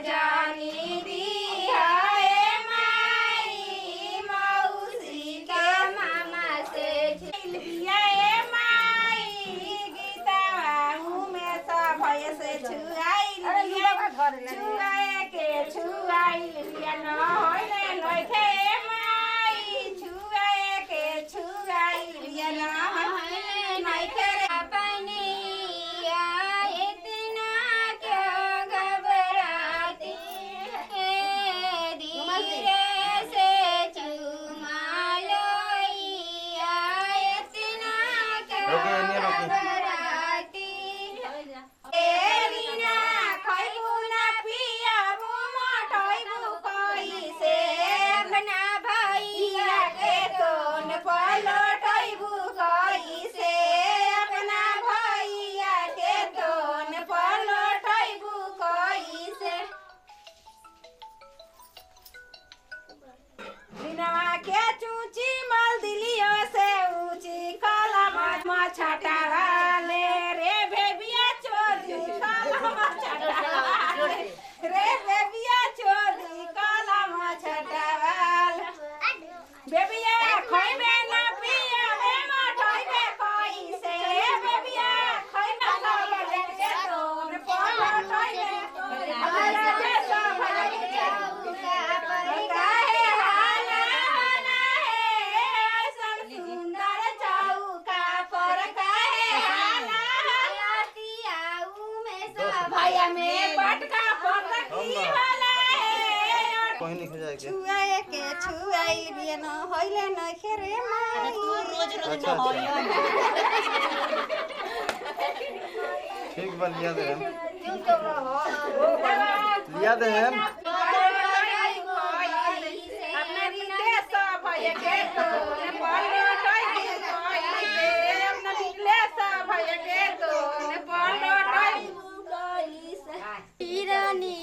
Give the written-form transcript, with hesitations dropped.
जानी दी है माई मौसी के मामा से झिलबिया माई गीता में सब भय से छुआई छुआए के छुआई लिया न होइले नइखे माई छुआए के छुआई लिया न होइले नइखे छाटा वाले रे बेबिया चोदी रे बेबिया चोदी काला छाटा वाले बेबिया खइबे ना पियबे मठइबे कई से बेबिया खइना लगले के तोन पलटइबे हमरा के सब चौका पर काहे हाला ना है सब सुंदर चौका पर काहे हाला में सब भैया में पटका पटकी होला है कोई नहीं खजाए के छुआए के छुआई बिया न होइले नइखे रे माई तू रोज रोज अच्छा, न होइले ठीक बा लिया दे हम क्यों तो रहो लिया दे हम अपने रीते सब भैया के तो ने पलटई के कोई अपने रीते सब भैया के तो ने पलटई से हिरनी